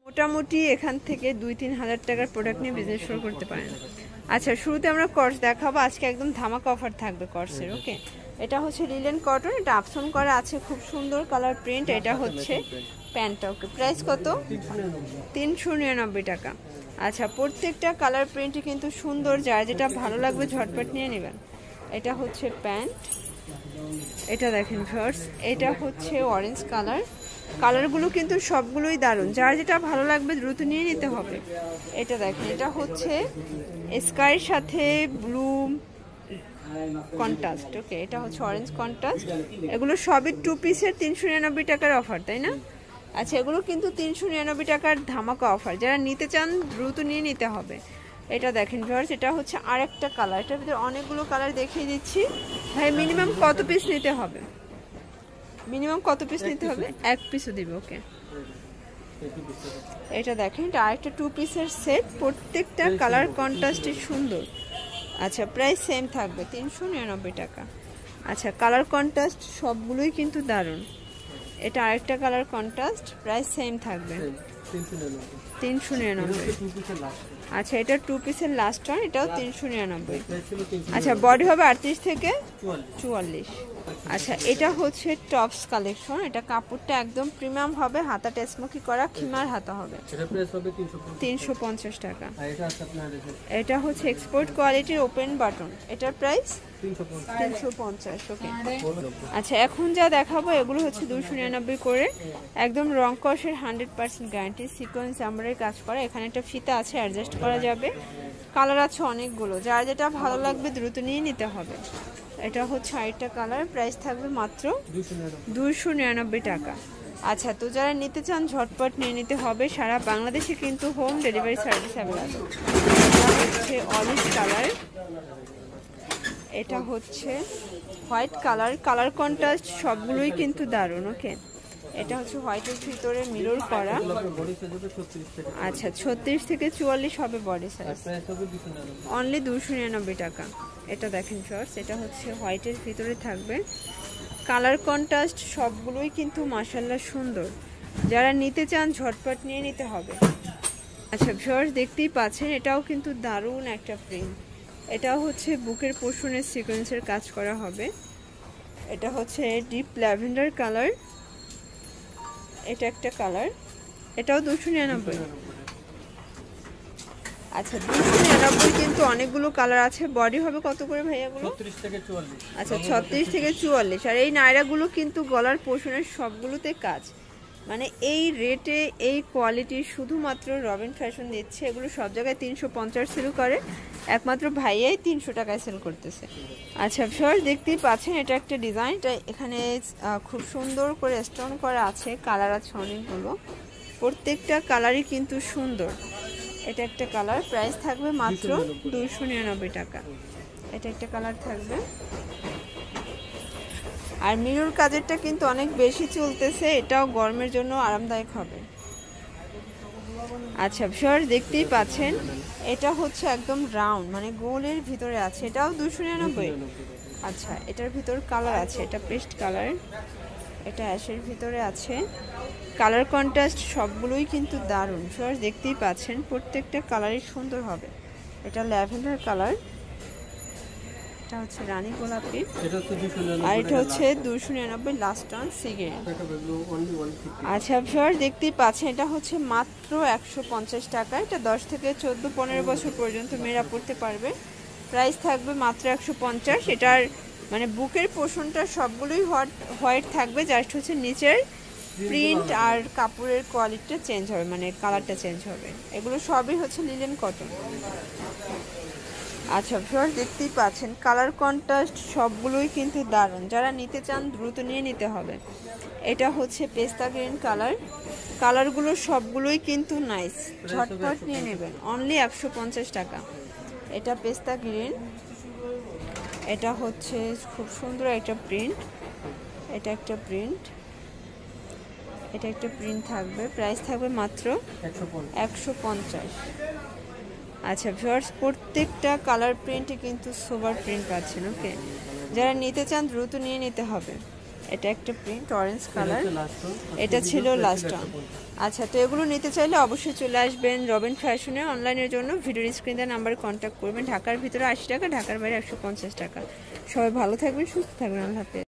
মোটামুটি এখান থেকে 2-3 হাজার টাকার প্রোডাক্ট নিয়ে বিজনেস শুরু করতে পারেন। আচ্ছা, শুরুতে আমরা কর্স দেখাবো। আজকে একদম ধামাকা অফার থাকবে কর্সের। ওকে, এটা হচ্ছে লিলেন কটন, এটা আপসন করা আছে, খুব সুন্দর কালার প্রিন্ট। এটা হচ্ছে প্যান্টটা। ওকে, প্রাইস কত? 399 টাকা। আচ্ছা, প্রত্যেকটা কালার প্রিন্টই কিন্তু সুন্দর, যার যেটা ভালো লাগবে ঝটপট নিয়ে নেবেন। এটা হচ্ছে প্যান্ট, এটা দেখেন ভিউয়ার্স, এটা হচ্ছে অরেঞ্জ কালার। কালারগুলো কিন্তু সবগুলোই দারুণ, যার যেটা ভালো লাগবে দ্রুত নিয়ে নিতে হবে। এটা দেখেন, এটা হচ্ছে স্কাইয়ের সাথে ব্লু কন্ট্রাস্ট। ওকে, এটা হচ্ছে অরেঞ্জ কন্ট্রাস্ট। এগুলো সবই 2 পিসের 399 টাকার অফার, তাই না? আচ্ছা, এগুলো কিন্তু 399 টাকার ধামাকা অফার, যারা নিতে চান দ্রুত নিয়ে নিতে হবে। এটা দেখেন ভিউয়ার্স, এটা হচ্ছে আরেকটা কালার। এটার ভিতরে অনেকগুলো কালার দেখিয়ে দিচ্ছি। ভাই মিনিমাম কত পিস নিতে হবে? মিনিমাম কত পিস নিতে হবে? 1 পিসও দিবে। ওকে, এটা দেখেন, এটা আরেকটা 2 পিসের সেট। প্রত্যেকটা কালার কন্ট্রাস্টই সুন্দর। আচ্ছা, প্রাইস সেম থাকবে 399 টাকা। আচ্ছা, কালার কন্ট্রাস্ট সবগুলোই কিন্তু দারুণ। এটা আরেকটা কালার কন্ট্রাস্ট, প্রাইস সেম থাকবে 399। আচ্ছা, এটা 2 পিসের লাস্ট ওয়ান, এটাও 399। আচ্ছা, বডি হবে 38 থেকে 44। আচ্ছা, এটা হচ্ছে টপস কালেকশন। এটা কাপড়টা একদম প্রিমিয়াম হবে, হাতাটা স্মোকি করা, খিমার হাতা হবে। এটা প্রাইস হবে 350 টাকা। এটা হচ্ছে এক্সপোর্ট কোয়ালিটির ওপেন বাটন, এটার প্রাইস 350। ওকে, আচ্ছা, এখন যা দেখাবো এগুলো হচ্ছে 299 করে, একদম রং কষের 100% গ্যারান্টি, সিকোয়েন্স আমরাই কাজ করা। এখানে একটা ফিতা আছে, অ্যাডজাস্ট করা যাবে। কালার আছে অনেকগুলো, যার যেটা ভালো লাগবে দ্রুত নিয়ে নিতে হবে। এটা হচ্ছে আরেকটা কালার, প্রাইস থাকবে মাত্র 299 টাকা। আচ্ছা, তো যারা নিতে চান ঝটপট নিয়ে নিতে হবে। সারা বাংলাদেশে কিন্তু হোম ডেলিভারি সার্ভিস অ্যাভেলেবল। এটা হচ্ছে অলিভ কালার, এটা হচ্ছে হোয়াইট কালার। কালার কন্ট্রাস্ট সবগুলোই কিন্তু দারুণ। ওকে, এটা হচ্ছে হোয়াইটের ভিতরে মিরর করা। আচ্ছা, 36 থেকে 44 হবে বডি সাইজ, অনলি 299 টাকা। এটা দেখেন শর্টস, এটা হচ্ছে হোয়াইটের ভিতরে থাকবে। কালার কন্ট্রাস্ট সবগুলোই কিন্তু মাশাআল্লাহ সুন্দর, যারা নিতে চান ঝটপট নিয়ে নিতে হবে। আচ্ছা শর্টস দেখতেই পাচ্ছেন, এটাও কিন্তু দারুণ একটা প্রিন্ট। এটাও হচ্ছে বুকের পোর্শনের সিকোয়েন্সের কাজ করা হবে। এটা হচ্ছে ডিপ ল্যাভেন্ডার কালার, এটা একটা কালার, এটাও 299। আচ্ছা, 299 কিন্তু অনেকগুলো কালার আছে। বডি হবে কত করে ভাইয়াগুলো? 36 থেকে 44। আচ্ছা, 36 থেকে 44। আর এই নায়রাগুলো কিন্তু গলার পোর্শনের সবগুলোতে কাজ, মানে এই রেটে এই কোয়ালিটি শুধুমাত্র রবিন ফ্যাশন দিচ্ছে। এগুলো সব জায়গায় 350 সেল করে, একমাত্র ভাইয়াই 300 টাকায় সেল করতেছে। আচ্ছা ফিওর, দেখতেই পাচ্ছেন এটা একটা ডিজাইন। এটা এখানে খুব সুন্দর করে স্টোন করা আছে, কালার আছে অনেকগুলো, প্রত্যেকটা কালারই কিন্তু সুন্দর। এটা একটা কালার, প্রাইস থাকবে মাত্র 299 টাকা। এটা একটা কালার থাকবে। আর মিরর কাজেরটা কিন্তু অনেক বেশি চলতেছে, এটাও গরমের জন্য আরামদায়ক হবে। আচ্ছা ভিউয়ার, দেখতেই পাচ্ছেন এটা হচ্ছে একদম রাউন্ড, মানে গোলের ভিতরে আছে, এটাও 299। আচ্ছা, এটার ভিতর কালার আছে, এটা পেস্ট কালার, এটা অ্যাশের ভিতরে আছে। কালার কন্ট্রাস্ট সবগুলোই কিন্তু দারুণ। ভিউয়ার দেখতেই পাচ্ছেন প্রত্যেকটা কালারই সুন্দর হবে। এটা ল্যাভেন্ডার কালার, এটা হচ্ছে রানী গোলাপি, আর এটা হচ্ছে 299 লাস্ট অন সিগারেট। আচ্ছা ভিউয়ার দেখতেই পাচ্ছেন, এটা হচ্ছে মাত্র 150 টাকা। এটা 10 থেকে 14-15 বছর পর্যন্ত মেয়েরা পড়তে পারবে। প্রাইস থাকবে মাত্র 150। এটার মানে বুকের পোর্শনটা সবগুলোই হোয়াইট থাকবে, জাস্ট হচ্ছে নিচের প্রিন্ট আর কাপড়ের কোয়ালিটিটা চেঞ্জ হবে, মানে কালারটা চেঞ্জ হবে। এগুলো সবই হচ্ছে লিলেন কটন। আচ্ছা ভিউয়ার দেখতেই পাচ্ছেন কালার কন্ট্রাস্ট সবগুলোই কিন্তু দারুণ, যারা নিতে চান দ্রুত নিয়ে নিতে হবে। এটা হচ্ছে পেস্তা গ্রিন কালার, কালারগুলো সবগুলোই কিন্তু নাইস, ঝটপট নিয়ে নেবেন, অনলি 150 টাকা। এটা পেস্তা গ্রিন, এটা হচ্ছে খুব সুন্দর একটা প্রিন্ট, এটা একটা প্রিন্ট, এটা একটা প্রিন্ট থাকবে, প্রাইস থাকবে মাত্র 150। আচ্ছা ভিউয়ার্স, প্রত্যেকটা কালার প্রিন্টে কিন্তু সোবার প্রিন্ট পাচ্ছেন। ওকে, যারা নিতে চান দ্রুত নিয়ে নিতে হবে। এটা একটা প্রিন্ট অরেঞ্জ কালার, এটা ছিল লাস্ট ওয়ান। আচ্ছা, তো এগুলো নিতে চাইলে অবশ্যই চলে আসবেন রবিন ফ্যাশনে। অনলাইনের জন্য ভিডিওর স্ক্রিন দেওয়া নাম্বারে কন্ট্যাক্ট করবেন। ঢাকার ভিতরে 80 টাকা, ঢাকার বাইরে 150 টাকা। সবাই ভালো থাকবেন, সুস্থ থাকবেন। আল্লাহ হাফেজ।